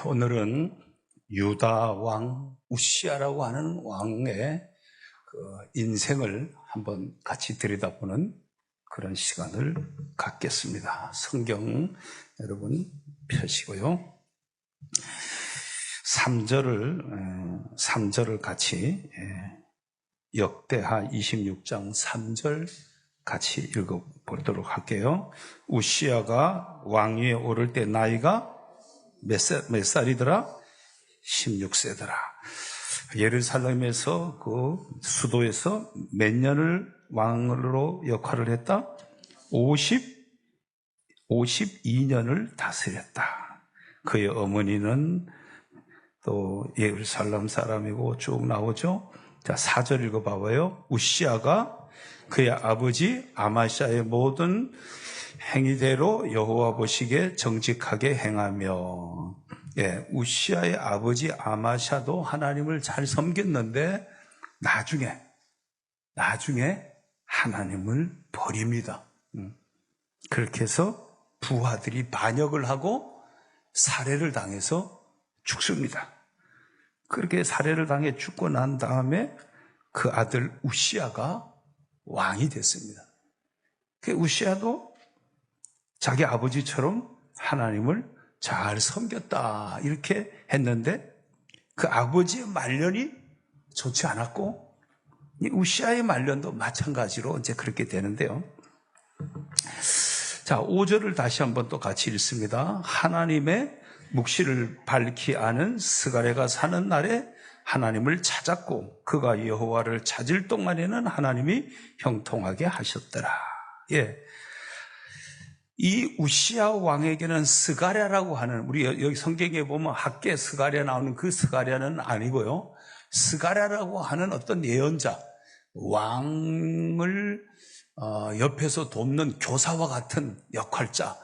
오늘은 유다 왕 우시야라고 하는 왕의 인생을 한번 같이 들여다보는 그런 시간을 갖겠습니다. 성경 여러분 펴시고요. 3절을 같이 역대하 26장 3절 같이 읽어보도록 할게요. 우시야가 왕위에 오를 때 나이가 몇 살이더라? 16세더라. 예루살렘에서 그 수도에서 몇 년을 왕으로 역할을 했다? 52년을 다스렸다. 그의 어머니는 또 예루살렘 사람이고 쭉 나오죠. 자, 4절 읽어봐봐요. 우시야가 그의 아버지 아마시아의 모든 행위대로 여호와 보시기에 정직하게 행하며, 우시야의 아버지 아마샤도 하나님을 잘 섬겼는데 나중에 하나님을 버립니다. 그렇게 해서 부하들이 반역을 하고 살해를 당해서 죽습니다. 그렇게 살해를 당해 죽고 난 다음에 그 아들 우시야가 왕이 됐습니다. 그 우시야도 자기 아버지처럼 하나님을 잘 섬겼다 이렇게 했는데 그 아버지의 말년이 좋지 않았고 우시야의 말년도 마찬가지로 이제 그렇게 되는데요. 자, 5절을 다시 한번 또 같이 읽습니다. 하나님의 묵시를 밝히 아는 스가랴가 사는 날에 하나님을 찾았고 그가 여호와를 찾을 동안에는 하나님이 형통하게 하셨더라. 이 우시야 왕에게는 스가랴라고 하는, 우리 여기 성경에 보면 학계 스가랴 나오는 그 스가랴는 아니고요. 스가랴라고 하는 어떤 예언자, 왕을 옆에서 돕는 교사와 같은 역할자,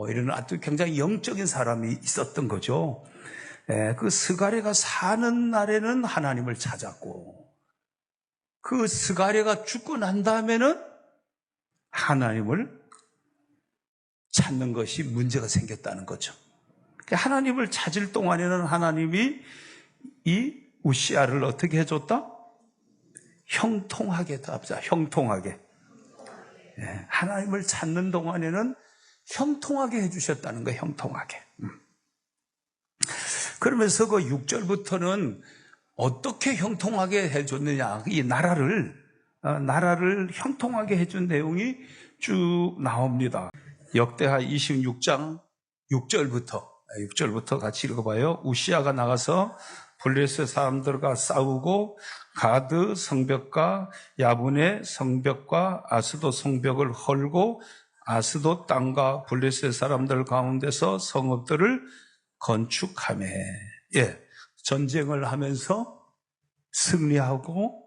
이런 아주 굉장히 영적인 사람이 있었던 거죠. 그 스가랴가 사는 날에는 하나님을 찾았고 그 스가랴가 죽고 난 다음에는 하나님을 찾는 것이 문제가 생겼다는 거죠. 하나님을 찾을 동안에는 하나님이 이 우시야를 어떻게 해줬다? 형통하게 답자, 형통하게. 하나님을 찾는 동안에는 형통하게 해주셨다는 거예요, 형통하게. 그러면서 그 6절부터는 어떻게 형통하게 해줬느냐, 이 나라를 형통하게 해준 내용이 쭉 나옵니다. 역대하 26장 6절부터 같이 읽어봐요. 우시야가 나가서 블레셋 사람들과 싸우고 가드 성벽과 야분의 성벽과 아스돗 성벽을 헐고 아스돗 땅과 블레셋 사람들 가운데서 성읍들을 건축하며, 전쟁을 하면서 승리하고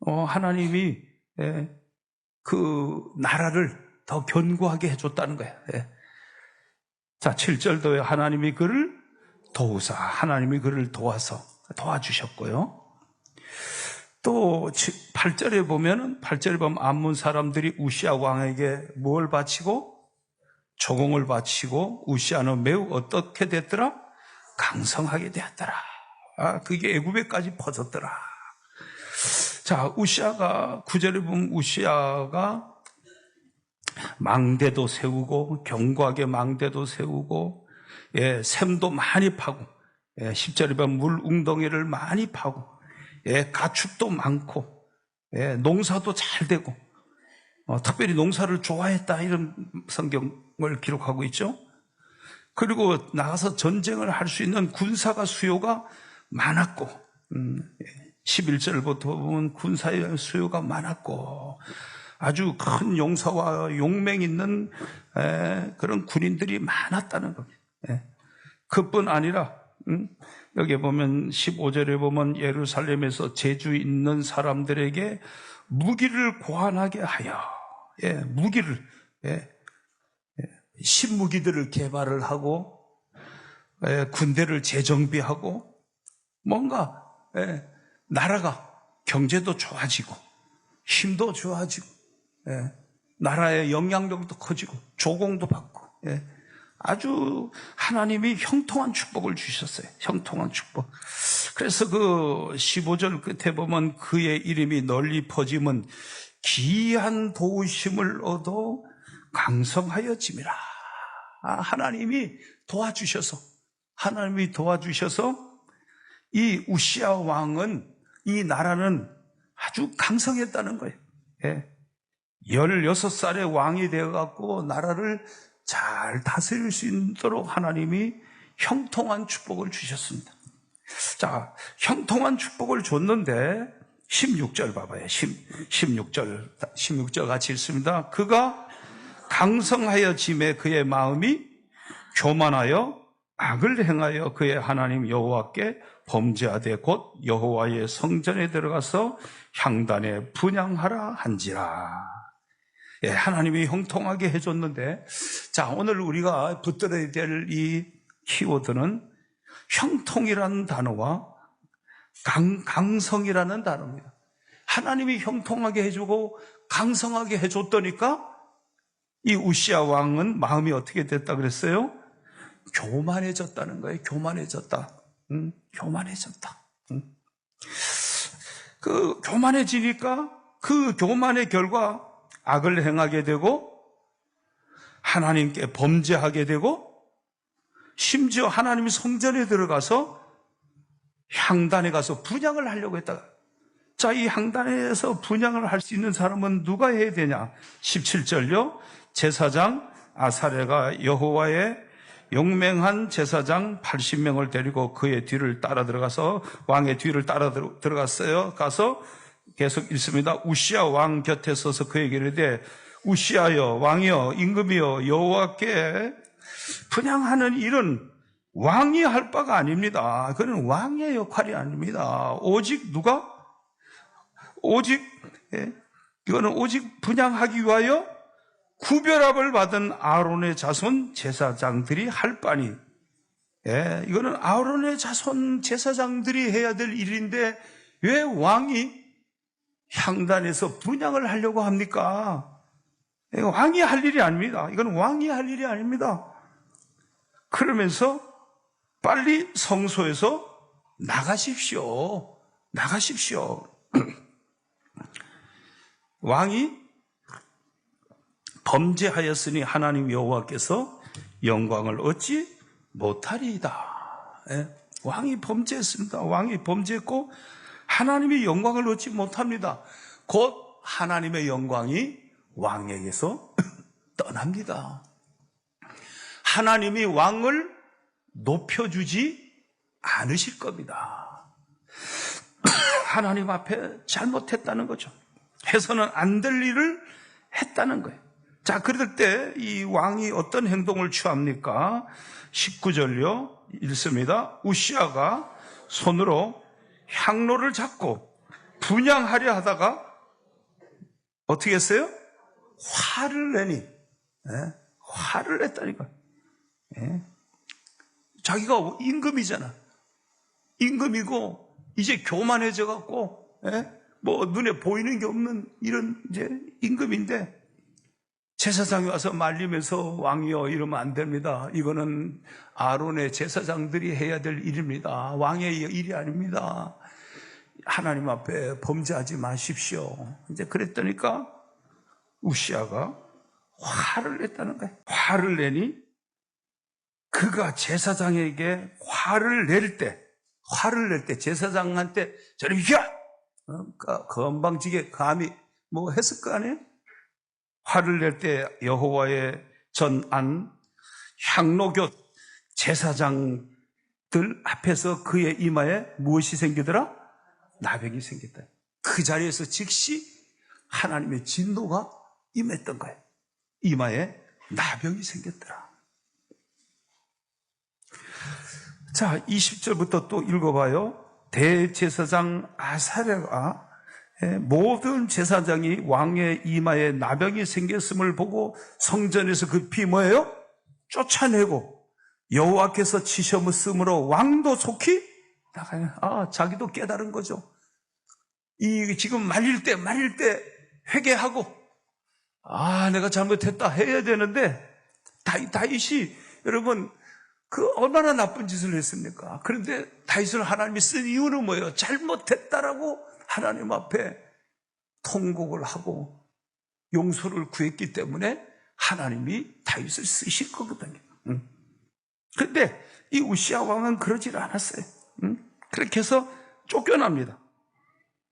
하나님이 그 나라를 더 견고하게 해줬다는 거예요. 자, 7절도에 하나님이 그를 도우사, 하나님이 그를 도와주셨고요. 또 8절에 보면 암몬 사람들이 우시야 왕에게 뭘 바치고? 조공을 바치고 우시야는 매우 어떻게 됐더라? 강성하게 되었더라. 그게 애굽에까지 퍼졌더라. 자, 우시야가 9절에 보면 우시야가 망대도 세우고 견고하게 망대도 세우고 샘도 많이 파고 10절에 보면 물 웅덩이를 많이 파고 가축도 많고 농사도 잘 되고 특별히 농사를 좋아했다 이런 성경을 기록하고 있죠. 그리고 나가서 전쟁을 할 수 있는 군사가 수요가 많았고 11절부터 보면 군사의 수요가 많았고 아주 큰 용사와 용맹 있는 그런 군인들이 많았다는 겁니다. 그뿐 아니라 여기 보면 15절에 보면 예루살렘에서 재주 있는 사람들에게 무기를 고안하게 하여 신무기들을 개발을 하고 군대를 재정비하고 뭔가 나라가 경제도 좋아지고 힘도 좋아지고 나라의 영향력도 커지고 조공도 받고 아주 하나님이 형통한 축복을 주셨어요. 형통한 축복. 그래서 그 15절 끝에 보면 그의 이름이 널리 퍼지면 기이한 도우심을 얻어 강성하여짐이라. 하나님이 도와주셔서 이 우시야 왕은, 이 나라는 아주 강성했다는 거예요. 16살의 왕이 되어갖고 나라를 잘 다스릴 수 있도록 하나님이 형통한 축복을 주셨습니다. 자, 형통한 축복을 줬는데 16절 봐봐요. 16절 같이 읽습니다. 그가 강성하여짐에 그의 마음이 교만하여 악을 행하여 그의 하나님 여호와께 범죄하되 곧 여호와의 성전에 들어가서 향단에 분향하라 한지라. 하나님이 형통하게 해줬는데, 자, 오늘 우리가 붙들어야 될 이 키워드는 형통이라는 단어와 강성이라는 단어입니다. 하나님이 형통하게 해주고 강성하게 해줬더니까 이 우시야 왕은 마음이 어떻게 됐다 그랬어요? 교만해졌다는 거예요. 교만해졌다. 그 교만해지니까 그 교만의 결과 악을 행하게 되고 하나님께 범죄하게 되고 심지어 하나님 성전에 들어가서 향단에 가서 분향을 하려고 했다가, 자, 이 향단에서 분향을 할 수 있는 사람은 누가 해야 되냐? 17절요. 제사장 아사랴가 여호와의 용맹한 제사장 80명을 데리고 그의 뒤를 따라 들어가서 왕의 뒤를 따라 들어갔어요. 가서 계속 읽습니다. 우시야 왕 곁에 서서 그에게 이르되 우시야여 왕이여 임금이여 여호와께 분향하는 일은 왕이 할 바가 아닙니다. 그는 왕의 역할이 아닙니다. 이거는 오직 분향하기 위하여 구별합을 받은 아론의 자손 제사장들이 할 바니, 이거는 아론의 자손 제사장들이 해야 될 일인데 왜 왕이 향단에서 분향을 하려고 합니까? 왕이 할 일이 아닙니다. 이건 왕이 할 일이 아닙니다. 그러면서 빨리 성소에서 나가십시오. 왕이 범죄하였으니 하나님 여호와께서 영광을 얻지 못하리이다. 왕이 범죄했습니다. 왕이 범죄했고 하나님이 영광을 얻지 못합니다. 곧 하나님의 영광이 왕에게서 떠납니다. 하나님이 왕을 높여주지 않으실 겁니다. 하나님 앞에 잘못했다는 거죠. 해서는 안 될 일을 했다는 거예요. 자, 그럴 때 이 왕이 어떤 행동을 취합니까? 19절요. 읽습니다. 우시야가 손으로 향로를 잡고 분향하려 하다가 어떻게 했어요? 화를 내니. 화를 냈다니까. 자기가 임금이잖아. 임금이고 이제 교만해져 갖고 뭐 눈에 보이는 게 없는 이런 이제 임금인데 제사장이 와서 말리면서 왕이여 이러면 안 됩니다. 이거는 아론의 제사장들이 해야 될 일입니다. 왕의 일이 아닙니다. 하나님 앞에 범죄하지 마십시오. 이제 그랬더니까 우시야가 화를 냈다는 거예요. 화를 내니 그가 제사장에게 화를 낼 때 제사장한테 저리 비켜! 건방지게 감히 뭐 했을 거 아니에요? 화를 낼 때 여호와의 전안 향로곁 제사장들 앞에서 그의 이마에 무엇이 생기더라? 나병이 생겼다. 그 자리에서 즉시 하나님의 진노가 임했던 거예요. 이마에 나병이 생겼더라. 자, 20절부터 또 읽어봐요. 대제사장 아사랴가 모든 제사장이 왕의 이마에 나병이 생겼음을 보고 성전에서 급히 뭐예요? 쫓아내고 여호와께서 치셨음으로 왕도 속히 나가요. 자기도 깨달은 거죠. 이 지금 말릴 때 회개하고 내가 잘못했다 해야 되는데 다윗이 여러분, 그 얼마나 나쁜 짓을 했습니까? 그런데 다윗을 하나님이 쓴 이유는 뭐예요? 잘못했다라고 하나님 앞에 통곡을 하고 용서를 구했기 때문에 하나님이 다윗을 쓰실 거거든요. 그런데 이 우시야 왕은 그러질 않았어요. 그렇게 해서 쫓겨납니다.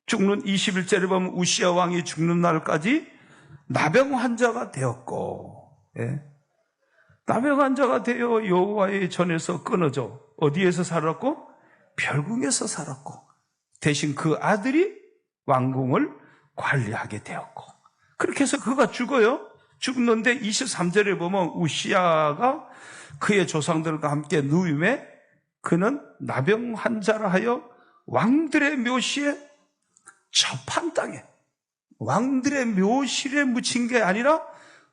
죽는 21절에 보면 우시야 왕이 죽는 날까지 나병 환자가 되었고, 예. 나병 환자가 되어 여호와의 전에서 끊어져 어디에서 살았고? 별궁에서 살았고, 대신 그 아들이 왕궁을 관리하게 되었고, 그렇게 해서 그가 죽어요. 죽는데 23절에 보면 우시야가 그의 조상들과 함께 누임에 그는 나병 환자라 하여 왕들의 묘시에 접한 땅에, 왕들의 묘실에 묻힌 게 아니라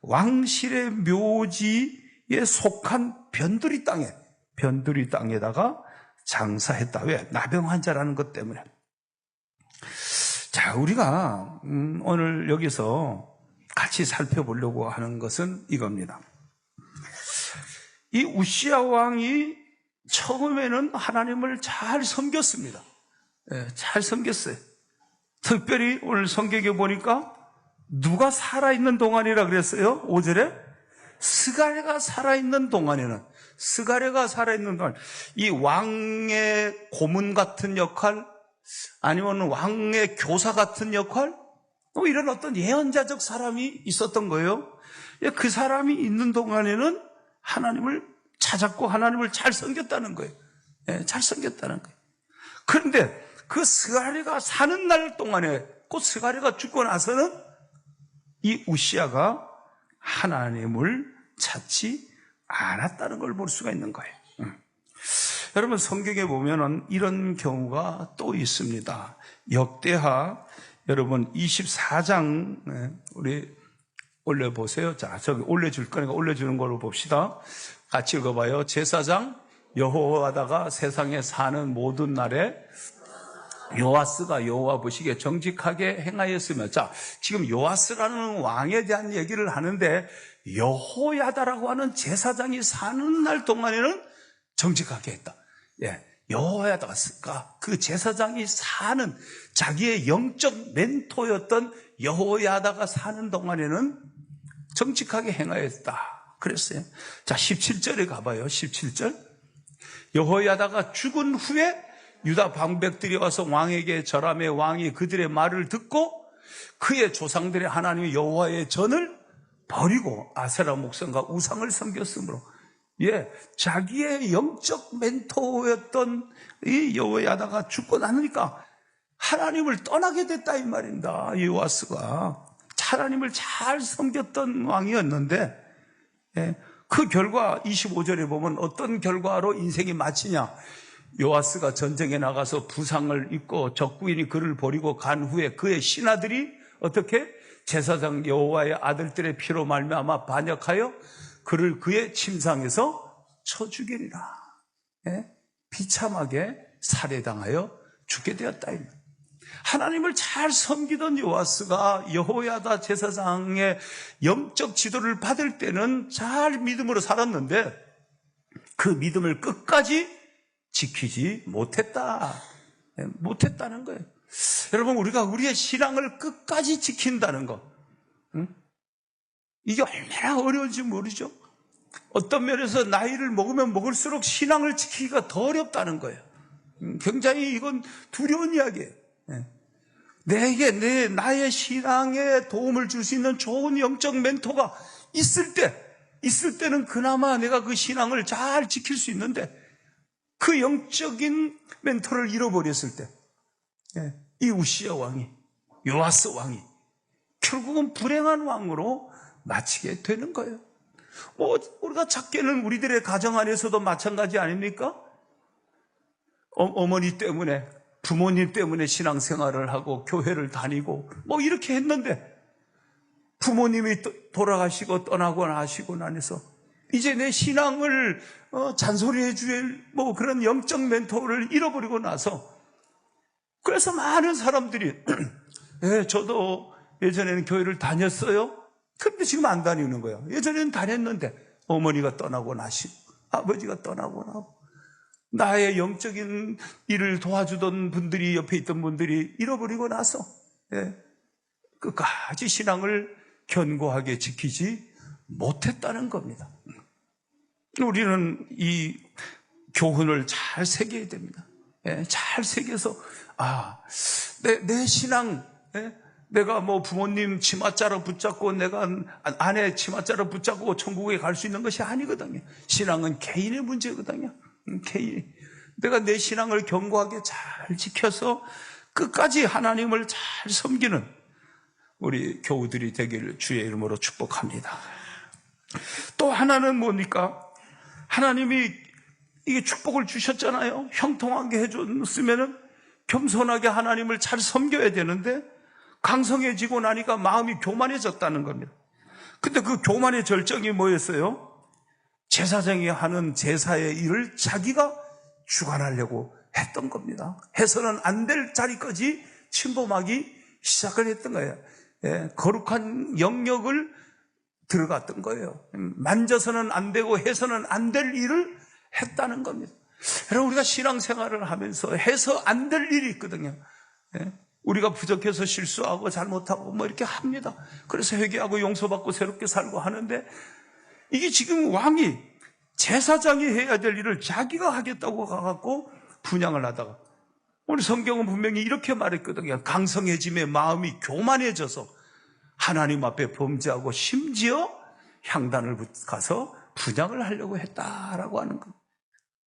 왕실의 묘지에 속한 변두리 땅에다가 장사했다. 왜? 나병 환자라는 것 때문에. 자, 우리가 오늘 여기서 같이 살펴보려고 하는 것은 이겁니다. 이 우시야 왕이 처음에는 하나님을 잘 섬겼습니다. 예, 잘 섬겼어요. 특별히 오늘 성경에 보니까 누가 살아있는 동안이라 그랬어요? 5절에 스가랴가 살아있는 동안에는, 스가랴가 살아있는 동안, 이 왕의 고문 같은 역할, 아니면 왕의 교사 같은 역할, 이런 어떤 예언자적 사람이 있었던 거예요. 그 사람이 있는 동안에는 하나님을 찾았고 하나님을 잘 섬겼다는 거예요. 잘 섬겼다는 거예요. 그런데 그 스가랴가 사는 날 동안에, 곧 스가랴가 죽고 나서는 이 우시야가 하나님을 찾지 않았다는 걸 볼 수가 있는 거예요. 여러분, 성경에 보면은 이런 경우가 또 있습니다. 역대하 여러분 24장 우리 올려보세요. 자, 저기 올려줄 거니까 올려주는 걸로 봅시다. 같이 읽어봐요. 제사장 여호와다가 세상에 사는 모든 날에 요아스가 여호와 보시기에 정직하게 행하였으며, 자, 지금 요아스라는 왕에 대한 얘기를 하는데 여호야다라고 하는 제사장이 사는 날 동안에는 정직하게 했다. 예, 여호야다가 그 제사장이 사는 자기의 영적 멘토였던 여호야다가 사는 동안에는 정직하게 행하였다 그랬어요. 자, 17절에 가봐요. 17절. 여호야다가 죽은 후에 유다 방백들이 와서 왕에게 절하며 왕이 그들의 말을 듣고 그의 조상들의 하나님 여호와의 전을 버리고 아세라 목성과 우상을 섬겼으므로, 예, 자기의 영적 멘토였던 이 여호야다가 죽고 나니까 하나님을 떠나게 됐다 이 말입니다. 요아스가 하나님을 잘 섬겼던 왕이었는데, 예, 그 결과 25절에 보면 어떤 결과로 인생이 마치냐. 요아스가 전쟁에 나가서 부상을 입고 적군이 그를 버리고 간 후에 그의 신하들이 어떻게? 제사장 여호와의 아들들의 피로 말미암아 반역하여 그를 그의 침상에서 쳐 죽이리라. 예? 비참하게 살해당하여 죽게 되었다. 하나님을 잘 섬기던 요아스가 여호야다 제사장의 영적 지도를 받을 때는 잘 믿음으로 살았는데 그 믿음을 끝까지 지키지 못했다는 거예요. 여러분, 우리가 우리의 신앙을 끝까지 지킨다는 거, 이게 얼마나 어려운지 모르죠. 어떤 면에서 나이를 먹으면 먹을수록 신앙을 지키기가 더 어렵다는 거예요. 굉장히 이건 두려운 이야기예요. 내게 나의 신앙에 도움을 줄 수 있는 좋은 영적 멘토가 있을 때는 그나마 내가 그 신앙을 잘 지킬 수 있는데, 그 영적인 멘토를 잃어버렸을 때, 이 우시야 왕이, 요아스 왕이 결국은 불행한 왕으로 마치게 되는 거예요. 우리가 작게는 우리들의 가정 안에서도 마찬가지 아닙니까? 어머니 때문에, 부모님 때문에 신앙생활을 하고 교회를 다니고 이렇게 했는데 부모님이 돌아가시고 떠나고 나시고 나서 이제 내 신앙을 잔소리해 줄 그런 영적 멘토를 잃어버리고 나서, 그래서 많은 사람들이 저도 예전에는 교회를 다녔어요. 그런데 지금 안 다니는 거예요. 예전에는 다녔는데 어머니가 떠나고 나시고 아버지가 떠나고 나고 나의 영적인 일을 도와주던 분들이, 옆에 있던 분들이 잃어버리고 나서 끝까지 신앙을 견고하게 지키지 못했다는 겁니다. 우리는 이 교훈을 잘 새겨야 됩니다. 잘 새겨서 내 신앙, 내가 뭐 부모님 치맛자루 붙잡고 내가 아내 치맛자루 붙잡고 천국에 갈 수 있는 것이 아니거든요. 신앙은 개인의 문제거든요. 개인. 내가 내 신앙을 견고하게 잘 지켜서 끝까지 하나님을 잘 섬기는 우리 교우들이 되기를 주의 이름으로 축복합니다. 또 하나는 뭡니까? 하나님이 이게 축복을 주셨잖아요. 형통하게 해줬으면은 겸손하게 하나님을 잘 섬겨야 되는데 강성해지고 나니까 마음이 교만해졌다는 겁니다. 근데 그 교만의 절정이 뭐였어요? 제사장이 하는 제사의 일을 자기가 주관하려고 했던 겁니다. 해서는 안 될 자리까지 침범하기 시작을 했던 거예요. 거룩한 영역을 들어갔던 거예요. 만져서는 안 되고 해서는 안 될 일을 했다는 겁니다. 여러분, 우리가 신앙생활을 하면서 해서 안 될 일이 있거든요. 우리가 부족해서 실수하고 잘못하고 뭐 이렇게 합니다. 그래서 회개하고 용서받고 새롭게 살고 하는데 이게 지금 왕이 제사장이 해야 될 일을 자기가 하겠다고 가갖고 분향을 하다가 우리 성경은 분명히 이렇게 말했거든요. 강성해짐에 마음이 교만해져서 하나님 앞에 범죄하고 심지어 향단을 가서 분향을 하려고 했다라고 하는 거예요.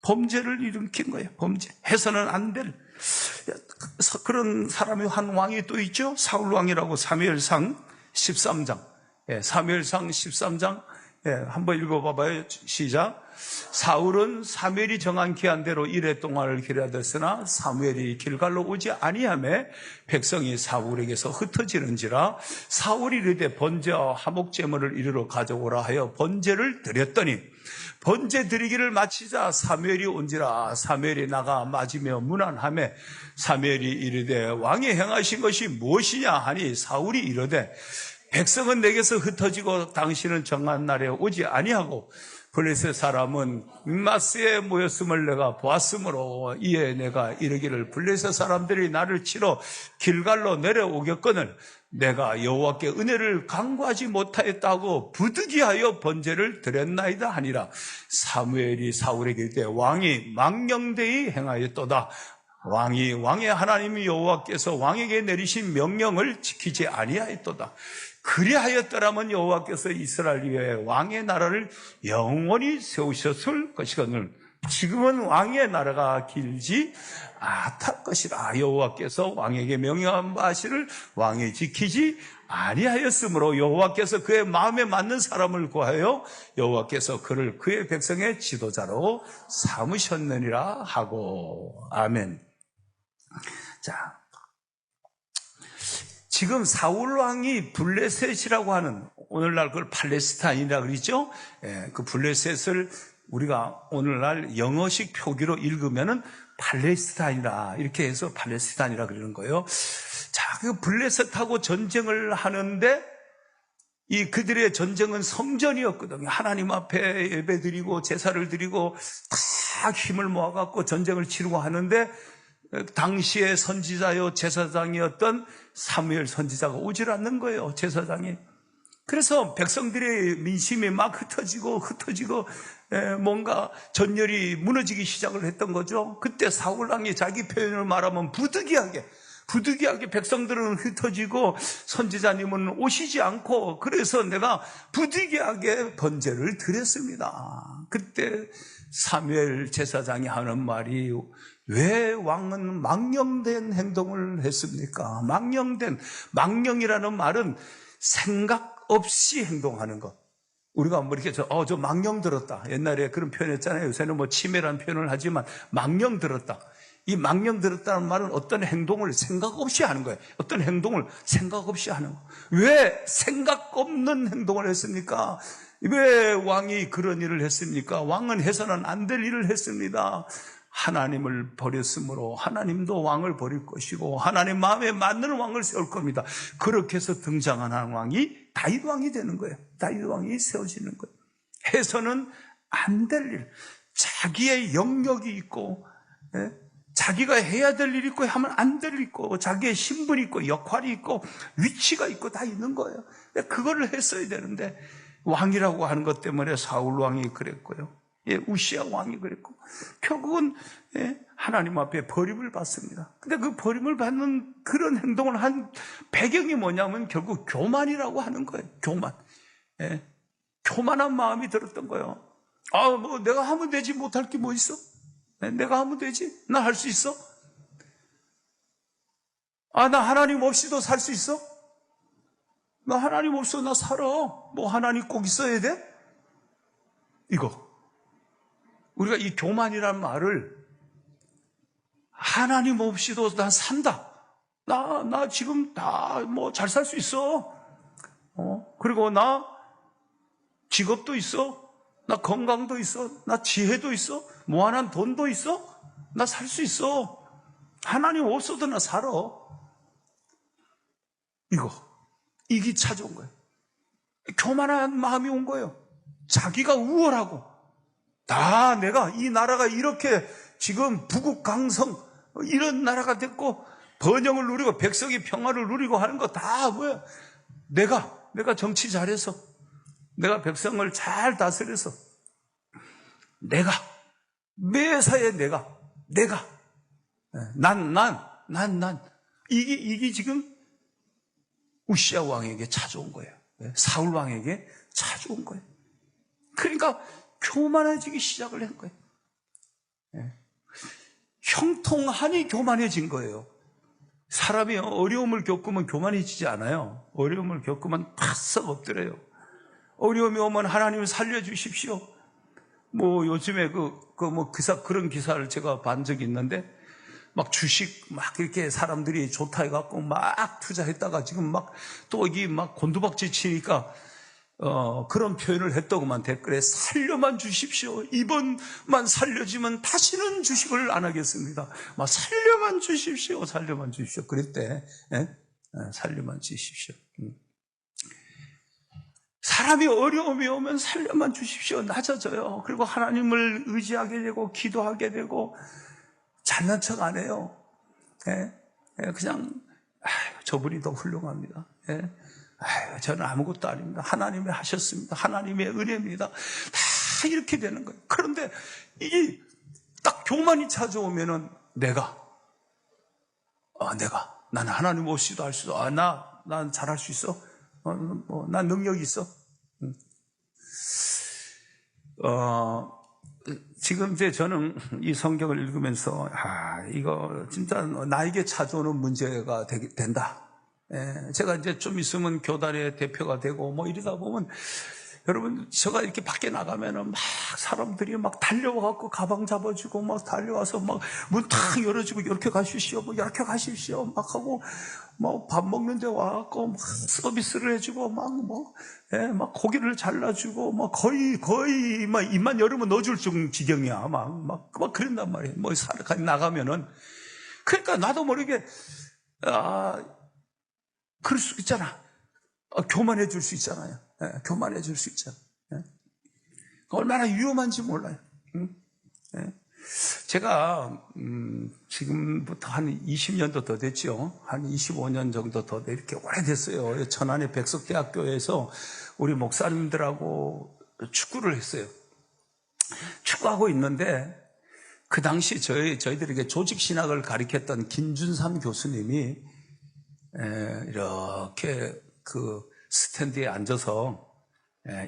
범죄를 일으킨 거예요. 범죄. 해서는 안 될 그런 사람이 한 왕이 또 있죠. 사울왕이라고 사무엘상 13장. 사무엘상 13장. 한번 읽어봐봐요. 시작. 사울은 사무엘이 정한 기한대로 이레 동안을 기다렸으나 사무엘이 길갈로 오지 아니하매 백성이 사울에게서 흩어지는지라 사울이 이르되 번제와 화목제물을 이르러 가져오라 하여 번제를 드렸더니 번제 드리기를 마치자 사무엘이 온지라 사무엘이 나가 맞으며 문안하매 사무엘이 이르되 왕이 행하신 것이 무엇이냐 하니 사울이 이르되 백성은 내게서 흩어지고 당신은 정한 날에 오지 아니하고 블레셋 사람은 믹마스에 모였음을 내가 보았으므로 이에 내가 이르기를 블레셋 사람들이 나를 치러 길갈로 내려오겠거늘 내가 여호와께 은혜를 간구하지 못하였다고 부득이하여 번제를 드렸나이다 하니라. 사무엘이 사울에게 이르되 왕이 망령되이 행하였도다. 왕의 하나님 여호와께서 왕에게 내리신 명령을 지키지 아니하였도다. 그리하였더라면 여호와께서 이스라엘 위에 왕의 나라를 영원히 세우셨을 것이거늘 지금은 왕의 나라가 길지 않을 것이라. 여호와께서 왕에게 명령한 바시를 왕이 지키지 아니하였으므로 여호와께서 그의 마음에 맞는 사람을 구하여 여호와께서 그를 그의 백성의 지도자로 삼으셨느니라 하고. 아멘. 자, 지금 사울 왕이 블레셋이라고 하는, 오늘날 그걸 팔레스타인이라고 그러죠. 그 블레셋을 우리가 오늘날 영어식 표기로 읽으면은 팔레스타인이라 이렇게 해서 팔레스타인이라 그러는 거예요. 자, 그 블레셋하고 전쟁을 하는데 이 그들의 전쟁은 성전이었거든요. 하나님 앞에 예배드리고 제사를 드리고 다 힘을 모아갖고 전쟁을 치르고 하는데 당시의 선지자요 제사장이었던 사무엘 선지자가 오질 않는 거예요. 제사장이. 그래서 백성들의 민심이 막 흩어지고 뭔가 전열이 무너지기 시작을 했던 거죠. 그때 사울 왕이 자기 표현을 말하면 부득이하게 백성들은 흩어지고 선지자님은 오시지 않고 그래서 내가 부득이하게 번제를 드렸습니다. 그때 사무엘 제사장이 하는 말이 왜 왕은 망령된 행동을 했습니까? 망령이라는 말은 생각 없이 행동하는 것. 우리가 뭐 이렇게 저 망령 들었다. 옛날에 그런 표현했잖아요. 요새는 뭐 치매라는 표현을 하지만 망령 들었다. 이 망령 들었다는 말은 어떤 행동을 생각 없이 하는 거예요. 어떤 행동을 생각 없이 하는 거예요. 왜 생각 없는 행동을 했습니까? 왜 왕이 그런 일을 했습니까? 왕은 해서는 안 될 일을 했습니다. 하나님을 버렸으므로 하나님도 왕을 버릴 것이고 하나님 마음에 맞는 왕을 세울 겁니다. 그렇게 해서 등장한 왕이 다윗 왕이 되는 거예요. 다윗 왕이 세워지는 거예요. 해서는 안 될 일, 자기의 영역이 있고, 예? 자기가 해야 될 일이 있고 하면 안 될 일이 있고, 자기의 신분이 있고 역할이 있고 위치가 있고 다 있는 거예요. 그거를 했어야 되는데 왕이라고 하는 것 때문에 사울 왕이 그랬고요, 예, 우시아 왕이 그랬고, 결국은 예, 하나님 앞에 버림을 받습니다. 근데 그 버림을 받는 그런 행동을 한 배경이 뭐냐면 결국 교만이라고 하는 거예요. 교만. 예, 교만한 마음이 들었던 거예요. 아, 뭐 내가 하면 되지, 못할 게 뭐 있어? 내가 하면 되지? 나 할 수 있어? 아, 나 하나님 없이도 살 수 있어? 나 하나님 없어 나 살아. 뭐 하나님 꼭 있어야 돼? 이거. 우리가 이 교만이라는 말을 하나님 없이도 난 산다. 나 지금 다 뭐 잘 살 수 있어. 그리고 나 직업도 있어. 나 건강도 있어. 나 지혜도 있어. 무한한 돈도 있어. 나 살 수 있어. 하나님 없어도 나 살아. 이게 찾아온 거예요. 교만한 마음이 온 거예요. 자기가 우월하고, 내가 이 나라가 이렇게 지금 부국강성 이런 나라가 됐고 번영을 누리고 백성이 평화를 누리고 하는 거 다 뭐야? 내가 정치 잘해서, 내가 백성을 잘 다스려서, 내가 매사에 이게 지금 우시아 왕에게 찾아온 거예요. 사울 왕에게 찾아온 거예요. 그러니까 교만해지기 시작을 한 거예요. 형통하니 교만해진 거예요. 사람이 어려움을 겪으면 교만해지지 않아요. 어려움을 겪으면 바싹 엎드려요. 어려움이 오면 하나님 살려주십시오. 뭐 요즘에 그런 기사를 제가 본 적이 있는데, 막 주식 막 이렇게 사람들이 좋다 해갖고 막 투자했다가 지금 막 또 이게 막 곤두박질 치니까 그런 표현을 했더구만, 댓글에. 살려만 주십시오. 이번만 살려주면 다시는 주식을 안 하겠습니다. 막 살려만 주십시오. 그랬대. 예? 살려만 주십시오. 사람이 어려움이 오면 살려만 주십시오. 낮아져요. 그리고 하나님을 의지하게 되고 기도하게 되고, 잘난 척 안 해요. 그냥 저분이 더 훌륭합니다. 저는 아무것도 아닙니다. 하나님이 하셨습니다. 하나님의 은혜입니다. 다 이렇게 되는 거예요. 그런데 이 딱 교만이 찾아오면은 나는 하나님 없이도 할 수 있어. 난 잘할 수 있어. 난 능력이 있어. 지금 이제 저는 이 성경을 읽으면서 이거 진짜 나에게 찾아오는 문제가 된다. 제가 이제 좀 있으면 교단의 대표가 되고 뭐 이러다 보면, 여러분, 제가 이렇게 밖에 나가면은 막 사람들이 막 달려와갖고 가방 잡아주고 막 달려와서 막 문 탁 열어주고 이렇게 가십시오, 뭐 이렇게 가십시오 막 하고, 뭐 밥 먹는데 와갖고 막 서비스를 해주고 막 고기를 잘라주고 막 거의 막 입만 열으면 넣어줄 지경이야. 막 그런단 말이에요. 뭐 나가면은. 그러니까 나도 모르게 그럴 수 있잖아. 교만해 줄 수 있잖아요. 교만해 줄 수 있잖아. 얼마나 위험한지 몰라요. 제가 지금부터 한 20년도 더 됐죠. 한 25년 정도 더 이렇게 오래됐어요. 천안의 백석대학교에서 우리 목사님들하고 축구를 했어요. 축구하고 있는데 그 당시 저희들에게 조직신학을 가르쳤던 김준삼 교수님이 이렇게 그 스탠드에 앉아서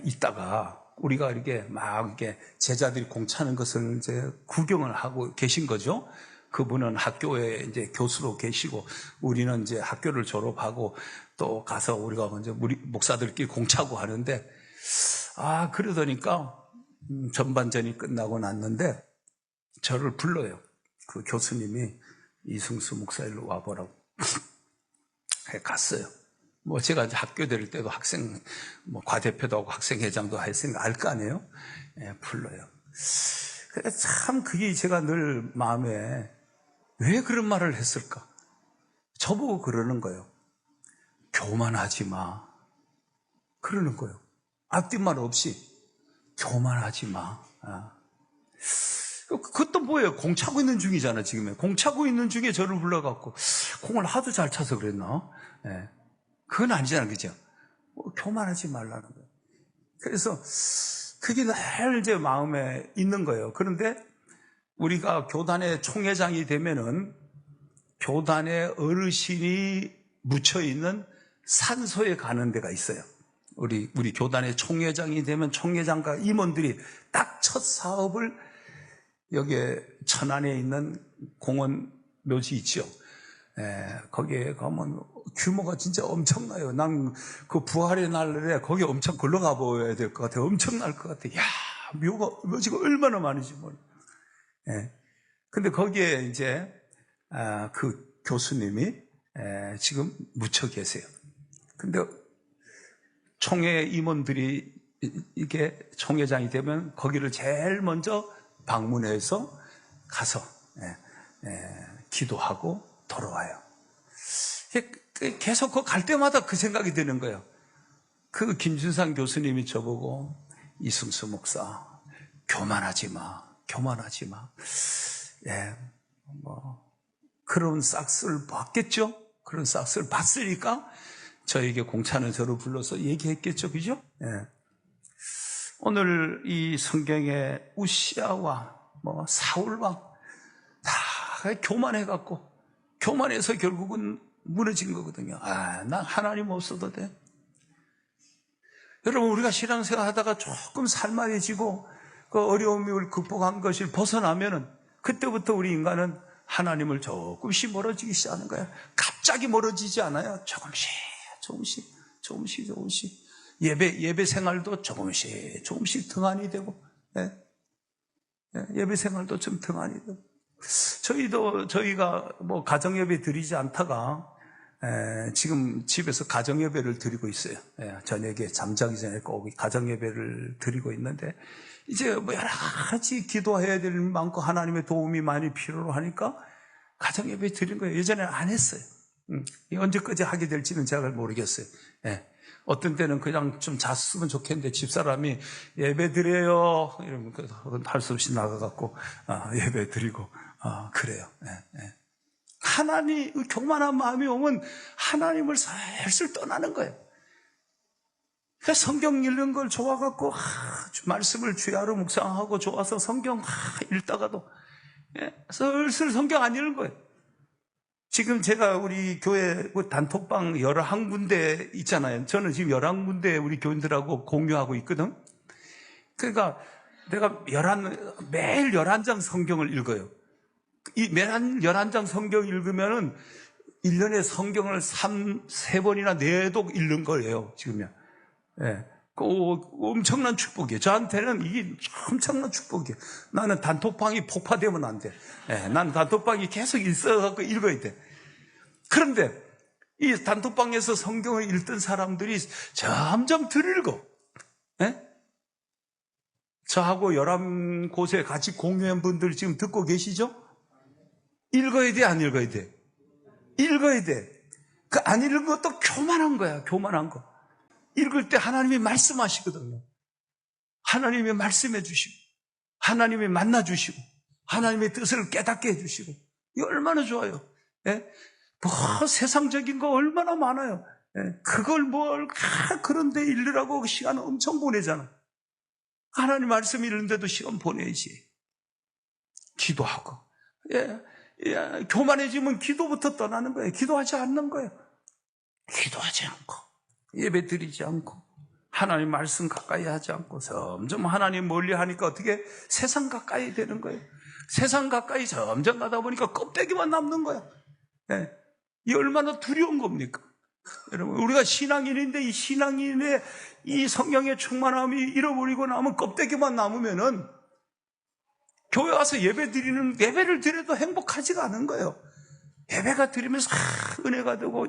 있다가 우리가 이렇게 제자들이 공차는 것을 이제 구경을 하고 계신 거죠. 그분은 학교에 이제 교수로 계시고, 우리는 이제 학교를 졸업하고 또 가서 우리가 먼저 우리 목사들끼리 공차고 하는데, 그러더니까 전반전이 끝나고 났는데 저를 불러요. 그 교수님이 이승수 목사 일로 와보라고. 갔어요. 뭐 제가 이제 학교 다닐 때도 학생 과대표도 하고 학생회장도 했으니까 알 거 아니에요. 불러요. 참 그게 제가 늘 마음에, 왜 그런 말을 했을까? 저보고 그러는 거예요. 교만하지 마. 그러는 거예요. 앞뒷말 없이 교만하지 마. 그것도 뭐예요? 공 차고 있는 중이잖아, 지금. 공 차고 있는 중에 저를 불러갖고, 공을 하도 잘 차서 그랬나? 예. 그건 아니잖아, 그죠? 교만하지 말라는 거예요. 그래서, 그게 늘 제 마음에 있는 거예요. 그런데, 우리가 교단의 총회장이 되면은, 교단의 어르신이 묻혀있는 산소에 가는 데가 있어요. 우리 교단의 총회장이 되면 총회장과 임원들이 딱 첫 사업을 여기에 천안에 있는 공원 묘지 있죠. 거기에 가면 규모가 진짜 엄청나요. 난 그 부활의 날에 거기 엄청 걸러가 보여야 될 것 같아요. 엄청날 것 같아요. 야, 묘지가 얼마나 많은지 몰라. 근데 거기에 이제 그 교수님이 지금 묻혀 계세요. 근데 총회 임원들이 이게 총회장이 되면 거기를 제일 먼저 방문해서 가서 기도하고 돌아와요. 계속 갈 때마다 그 생각이 드는 거예요. 그 김준상 교수님이 저보고 이승수 목사 교만하지 마. 그런 싹스를 봤겠죠? 그런 싹스를 봤으니까 저에게 공차는 저를 불러서 얘기했겠죠, 그죠? 오늘 이 성경에 우시아와 사울왕 다 교만해서 결국은 무너진 거거든요. 난 하나님 없어도 돼. 여러분, 우리가 신앙생활 하다가 조금 살만해지고 그 어려움을 극복한 것을 벗어나면은 그때부터 우리 인간은 하나님을 조금씩 멀어지기 시작하는 거예요. 갑자기 멀어지지 않아요. 조금씩. 예배 생활도 조금씩 등한이 되고, 예배 생활도 좀 등한이 되고. 저희가 가정예배 드리지 않다가, 지금 집에서 가정예배를 드리고 있어요. 저녁에 잠자기 전에 꼭 가정예배를 드리고 있는데, 이제 여러 가지 기도해야 될 일 많고 하나님의 도움이 많이 필요로 하니까 가정예배 드린 거예요. 예전에는 안 했어요. 언제까지 하게 될지는 제가 모르겠어요. 어떤 때는 그냥 좀 잤으면 좋겠는데 집사람이 예배 드려요 이러면 할 수 없이 나가갖고 예배 드리고 그래요. 하나님 교만한 마음이 오면 하나님을 슬슬 떠나는 거예요. 그래서 성경 읽는 걸 좋아갖고 말씀을 주야로 묵상하고 좋아서 성경 읽다가도 슬슬 성경 안 읽는 거예요. 지금 제가 우리 교회 단톡방 11군데 있잖아요. 저는 지금 11군데 우리 교인들하고 공유하고 있거든. 그러니까 내가 매일 11장 성경을 읽어요. 이 매일 11장 성경 읽으면은 1년에 성경을 3번이나 4독 읽는 거예요, 지금요. 엄청난 축복이에요. 저한테는 이게 엄청난 축복이에요. 나는 단톡방이 폭파되면 안 돼. 난 단톡방이 계속 있어갖고 읽어야 돼. 그런데 이 단톡방에서 성경을 읽던 사람들이 점점 덜 읽어. 저하고 11곳에 같이 공유한 분들 지금 듣고 계시죠? 읽어야 돼, 안 읽어야 돼? 읽어야 돼. 그 안 읽은 것도 교만한 거야, 교만한 거. 읽을 때 하나님이 말씀하시거든요. 하나님이 말씀해 주시고, 하나님이 만나 주시고, 하나님의 뜻을 깨닫게 해 주시고, 이거 얼마나 좋아요. 세상적인 거 얼마나 많아요. 그걸 그런데 읽으라고 시간 엄청 보내잖아. 하나님 말씀 읽는데도 시간 보내야지. 기도하고. 교만해지면 기도부터 떠나는 거예요. 기도하지 않는 거예요. 기도하지 않고, 예배 드리지 않고, 하나님 말씀 가까이 하지 않고, 점점 하나님 멀리 하니까 어떻게 세상 가까이 되는 거예요. 세상 가까이 점점 가다 보니까 껍데기만 남는 거야. 이 얼마나 두려운 겁니까? 여러분, 우리가 신앙인인데 이 신앙인의 이 성령의 충만함이 잃어버리고 나면 껍데기만 남으면은 교회 와서 예배를 드려도 행복하지가 않은 거예요. 예배가 드리면서 은혜가 되고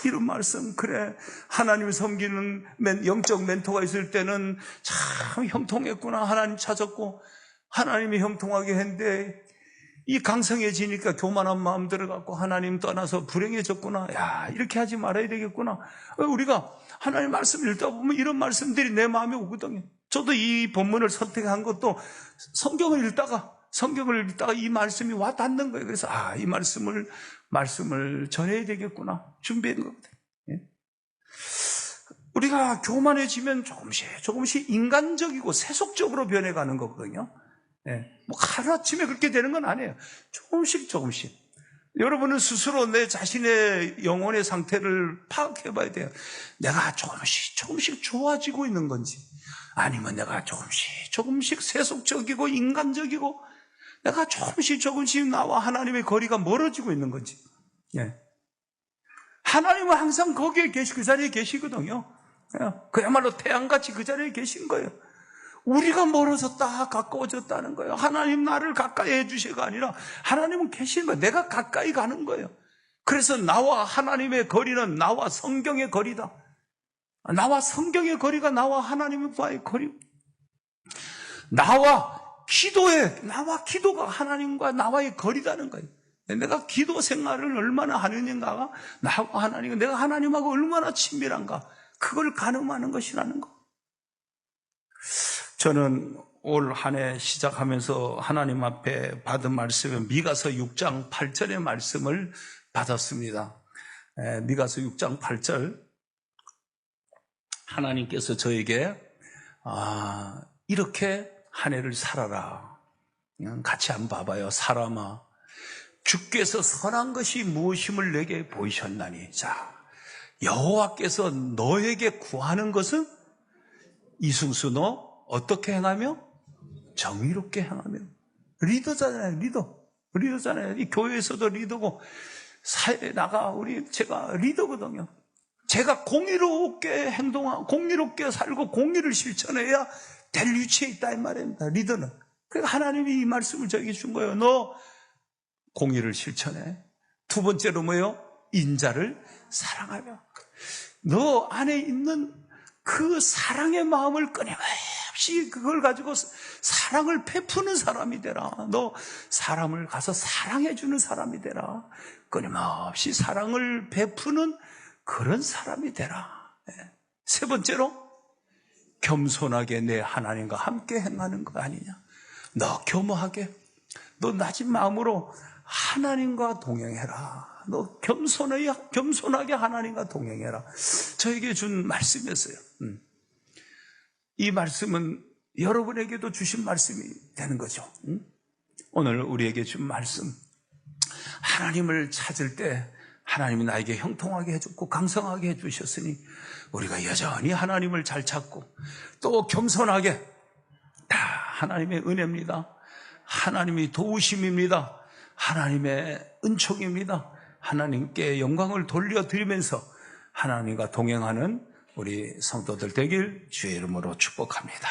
이런 말씀, 그래, 하나님을 섬기는 영적 멘토가 있을 때는 참 형통했구나, 하나님 찾았고 하나님이 형통하게 했는데 이 강성해지니까 교만한 마음 들어갖고 하나님 떠나서 불행해졌구나. 이렇게 하지 말아야 되겠구나. 우리가 하나님 말씀 읽다 보면 이런 말씀들이 내 마음에 오거든요. 저도 이 본문을 선택한 것도 성경을 읽다가 이 말씀이 와 닿는 거예요. 그래서 이 말씀을 전해야 되겠구나 준비한 거거든요. 예? 우리가 교만해지면 조금씩 인간적이고 세속적으로 변해가는 거거든요. 예. 뭐 하루아침에 그렇게 되는 건 아니에요. 조금씩. 여러분은 스스로 내 자신의 영혼의 상태를 파악해 봐야 돼요. 내가 조금씩 좋아지고 있는 건지, 아니면 내가 조금씩 세속적이고 인간적이고, 내가 조금씩 나와 하나님의 거리가 멀어지고 있는 건지. 예. 하나님은 항상 거기에 그 자리에 계시거든요. 예. 그야말로 태양같이 그 자리에 계신 거예요. 우리가 멀어졌다 가까워졌다는 거예요. 하나님 나를 가까이 해주시가 아니라 하나님은 계시는 거예요. 내가 가까이 가는 거예요. 그래서 나와 하나님의 거리는 나와 성경의 거리다. 나와 성경의 거리가 나와 하나님과의 거리. 나와 기도가 하나님과 나와의 거리다는 거예요. 내가 기도 생활을 얼마나 하느냐가 나와 하나님, 내가 하나님하고 얼마나 친밀한가, 그걸 가늠하는 것이라는 거. 저는 올 한 해 시작하면서 하나님 앞에 받은 말씀은 미가서 6장 8절의 말씀을 받았습니다. 미가서 6장 8절. 하나님께서 저에게 이렇게 한 해를 살아라. 그냥 같이 한번 봐봐요. 사람아, 주께서 선한 것이 무엇임을 내게 보이셨나니. 자, 여호와께서 너에게 구하는 것은, 이승수 너 어떻게 행하며? 정의롭게 행하며. 리더잖아요. 리더잖아요. 이 교회에서도 리더고 사회에 제가 리더거든요. 제가 공의롭게 행동하고 공의롭게 살고 공의를 실천해야 될 위치에 있다 이 말입니다. 리더는. 그러니까 하나님이 이 말씀을 저에게 준 거예요. 너 공의를 실천해. 두 번째로 뭐예요? 인자를 사랑하며. 너 안에 있는 그 사랑의 마음을 끊임없이 그걸 가지고 사랑을 베푸는 사람이 되라. 너 사람을 가서 사랑해주는 사람이 되라. 끊임없이 사랑을 베푸는 그런 사람이 되라. 세 번째로, 겸손하게 내 하나님과 함께 행하는 거 아니냐. 너 겸허하게, 너 낮은 마음으로 하나님과 동행해라. 너 겸손하게 하나님과 동행해라. 저에게 준 말씀이었어요. 이 말씀은 여러분에게도 주신 말씀이 되는 거죠. 오늘 우리에게 준 말씀, 하나님을 찾을 때 하나님이 나에게 형통하게 해줬고 강성하게 해주셨으니 우리가 여전히 하나님을 잘 찾고 또 겸손하게, 다 하나님의 은혜입니다. 하나님이 도우심입니다. 하나님의 은총입니다. 하나님께 영광을 돌려드리면서 하나님과 동행하는 우리 성도들 되길 주의 이름으로 축복합니다.